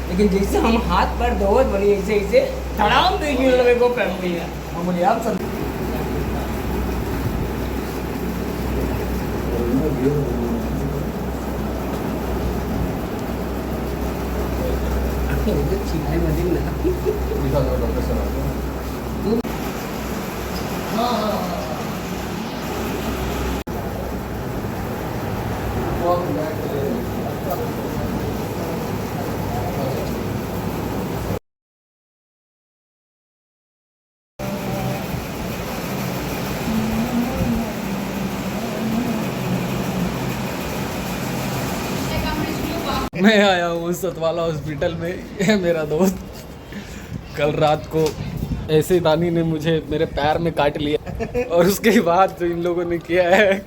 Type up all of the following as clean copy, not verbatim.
लेकिन जैसे हम हाथ पैर धोवत बनी ऐसे ऐसे धड़ाम देखिए लगे को पैर में हम बोले आप सब चिनाई मध्ये ना मैं आया हूँ सतवाला हॉस्पिटल में। ये मेरा दोस्त कल रात को ऐसे ही दानी ने मुझे मेरे पैर में काट लिया और उसके बाद जो इन लोगों ने किया है,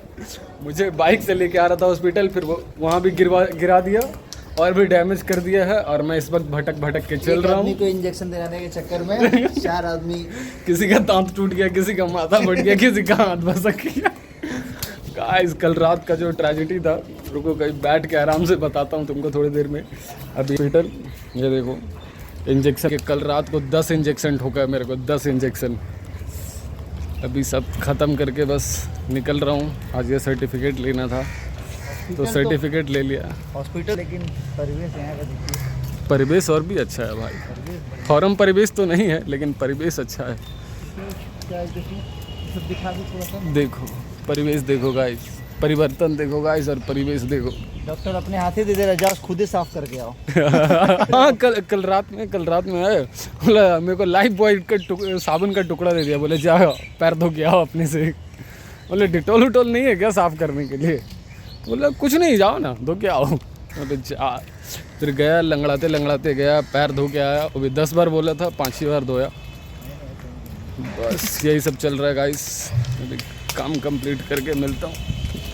मुझे बाइक से लेके आ रहा था हॉस्पिटल, फिर वो वहाँ भी गिरा दिया और भी डैमेज कर दिया है। और मैं इस वक्त भटक के चल रहा हूँ। को इंजेक्शन दिलाने के चक्कर में 4 आदमी, किसी का दांत टूट गया, किसी का माथा फट गया, किसी का हाथ भसक गया। गाइस कल रात का जो ट्रेजेडी था, रुको कहीं बैठ के आराम से बताता हूँ तुमको थोड़ी देर में। अभी हॉस्पिटल ये देखो इंजेक्शन, कल रात को 10 इंजेक्शन ठोका है मेरे को, 10 इंजेक्शन। अभी सब ख़त्म करके बस निकल रहा हूँ। आज ये सर्टिफिकेट लेना था तो सर्टिफिकेट ले लिया हॉस्पिटल। लेकिन परिवेश यहाँ का देखिए, परिवेश और भी अच्छा है भाई। फॉरम परिवेश तो नहीं है लेकिन परिवेश अच्छा है। सब दिखा दो थोड़ा सा। देखो परिवेश देखो गाइस, परिवर्तन देखो गाइस और परिवेश देखो। डॉक्टर अपने हाथ ही दे दे रहा, जाओ खुद ही साफ करके आओ। हाँ कल रात में आए, बोला मेरे को लाइफ बॉय का साबुन का टुकड़ा दे दिया, बोले जाओ पैर धो के आओ अपने से। बोले डिटोल उटोल नहीं है क्या साफ करने के लिए? बोला कुछ नहीं, जाओ ना धो के आओ। बोले जा। फिर गया लंगड़ाते गया, पैर धो के आया। अभी 10 बार बोला था, 5 ही बार धोया। बस यही सब चल रहा है गाइस। काम कंप्लीट करके मिलता हूँ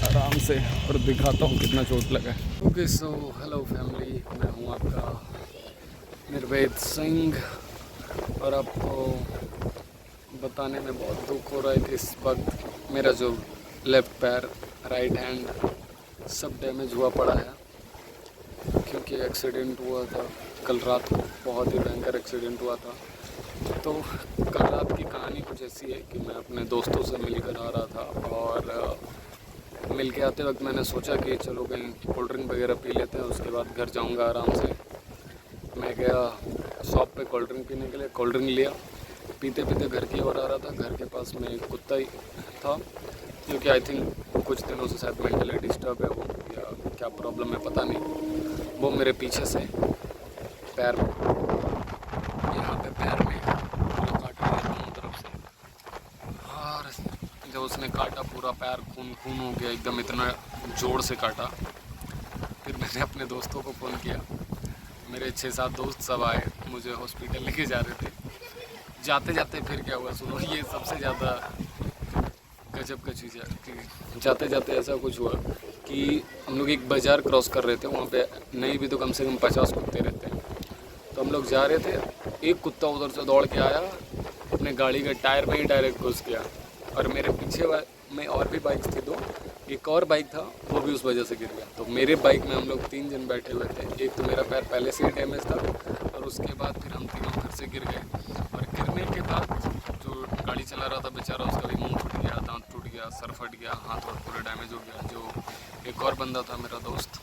आराम से और दिखाता हूँ कितना चोट लगा है। ओके सो हेलो फैमिली, मैं हूँ आपका निर्वेद सिंह और आपको बताने में बहुत दुख हो रहा है कि इस वक्त मेरा जो लेफ़्ट पैर, राइट हैंड सब डैमेज हुआ पड़ा है, क्योंकि एक्सीडेंट हुआ था कल रात को। बहुत ही भयंकर एक्सीडेंट हुआ था। तो कल रात की कहानी कुछ ऐसी है कि मैं अपने दोस्तों से मिलकर आ रहा था और मिल के आते वक्त मैंने सोचा कि चलो कहीं कोल्ड ड्रिंक वगैरह पी लेते हैं, उसके बाद घर जाऊंगा आराम से। मैं गया शॉप पे कोल्ड ड्रिंक पीने के लिए, कोल्ड ड्रिंक लिया, पीते पीते घर की ओर आ रहा था। घर के पास में एक कुत्ता ही था, क्योंकि आई थिंक कुछ दिनों से शायद मेंटली डिस्टर्ब है वो, या क्या प्रॉब्लम है पता नहीं। वो मेरे पीछे से पैर में, यहाँ पे पैर में पूरा काट लिया दोनों तरफ से। और जब उसने काटा पूरा पैर खून हो गया एकदम, इतना जोर से काटा। फिर मैंने अपने दोस्तों को फ़ोन किया, मेरे 6-7 दोस्त सब आए, मुझे हॉस्पिटल लेके जा रहे थे। जाते जाते फिर क्या हुआ सुनो, ये सबसे ज़्यादा गजब का चीज़ है कि जाते जाते ऐसा कुछ हुआ कि हम लोग एक बाज़ार क्रॉस कर रहे थे, वहाँ पे नहीं भी तो कम से कम 50 कुत्ते रहते हैं। तो हम लोग जा रहे थे, एक कुत्ता उधर से दौड़ के आया, अपने गाड़ी के टायर में ही डायरेक्ट घुस गया। और मेरे पीछे में और भी बाइक्स थी 2, एक और बाइक था वो भी उस वजह से गिर गया। तो मेरे बाइक में हम लोग 3 जन बैठे हुए थे। एक तो मेरा पैर पहले से ही डैमेज था और उसके बाद फिर हम तीनों फिर से गिर गए। और गिरने के बाद जो गाड़ी चला रहा था बेचारा, उसका भी मुँह फट गया, दांत टूट गया, सर फट गया, हाथ और पूरा डैमेज हो गया। जो एक और बंदा था मेरा दोस्त,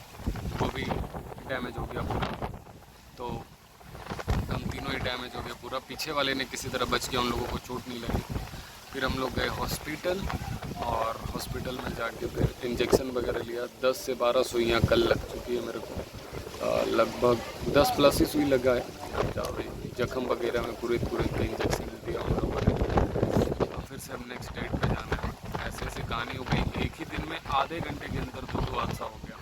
वो भी डैमेज हो गया पूरा। तो हम तीनों ही डैमेज हो गया पूरा। पीछे वाले ने किसी तरह बच गया, उन लोगों को चोट नहीं लगी। फिर हम लोग गए हॉस्पिटल और हॉस्पिटल में जाके फिर इंजेक्शन वगैरह लिया। 10 से 12 सुइयाँ कल लग चुकी है मेरे को, लगभग 10+ ही सुई लगा है। जख्म वगैरह में पूरे का इंजेक्शन दिया हम लोगों ने। और फिर से अब नेक्स्ट डेट पे जाना है। ऐसे ऐसी कहानी हो गई, एक ही दिन में आधे घंटे के अंदर 2 हादसा हो गया।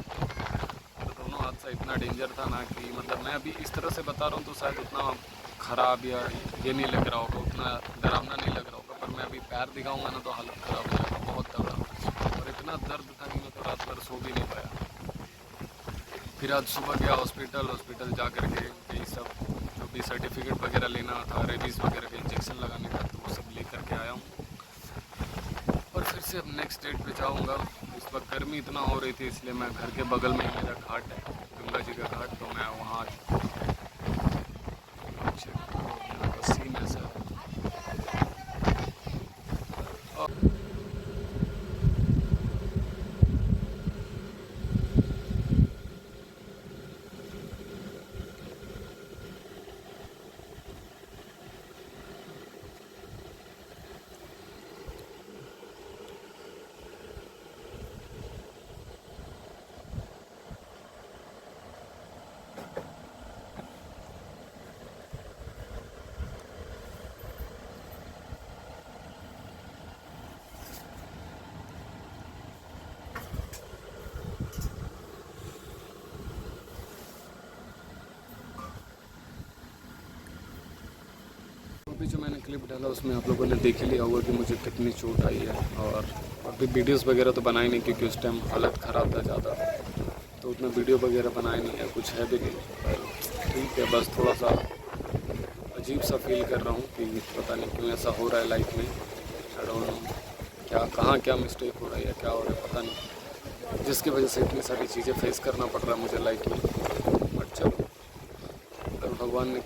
तो दोनों हादसा इतना डेंजर था ना कि मतलब मैं अभी इस तरह से बता रहा हूँ तो शायद उतना ख़राब या ये नहीं लग रहा होगा, उतना डरावना नहीं लग रहा होगा। पर मैं अभी पैर दिखाऊंगा ना तो हालत ख़राब हो जाएगा, बहुत तगड़ा। और इतना दर्द था कि मैं तो रात भर सो भी नहीं पाया। फिर आज सुबह गया हॉस्पिटल जा कर के यही सब जो भी सर्टिफिकेट वगैरह लेना था, रेबीज़ वगैरह के इंजेक्शन लगाने का, तो वो सब ले करके आया हूँ। और फिर से अब नेक्स्ट डेट पे जाऊँगा। इस वक्त गर्मी इतना हो रही थी, इसलिए मैं घर के बगल में ही मेरा घाट है, गंगा जी का घाट, तो मैं वहाँ मैंने क्लिप डाला उसमें आप लोगों ने देख ही लिया होगा कि मुझे कितनी चोट आई है। और अभी वीडियोस वगैरह तो बनाई नहीं क्योंकि उस टाइम हालत ख़राब था ज़्यादा, तो उतना वीडियो वगैरह बनाए नहीं है, कुछ है भी नहीं। पर ठीक है, बस थोड़ा सा अजीब सा फील कर रहा हूँ कि पता नहीं क्यों ऐसा हो रहा है लाइफ में। आई डोंट नो क्या कहाँ क्या मिस्टेक हो रहा है या क्या हो रहा है पता नहीं, जिसकी वजह से इतनी सारी चीज़ें फेस करना पड़ रहा है मुझे लाइफ में। बट चलो, अगर भगवान ने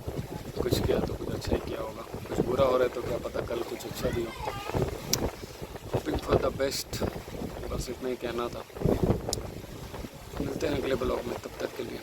कुछ किया तो कुछ अच्छा ही किया होगा, कुछ बुरा हो रहा है तो क्या पता कल कुछ अच्छा भी हो। होपिंग फॉर द बेस्ट, बस इतना ही कहना था। मिलते हैं अगले ब्लॉग में, तब तक के लिए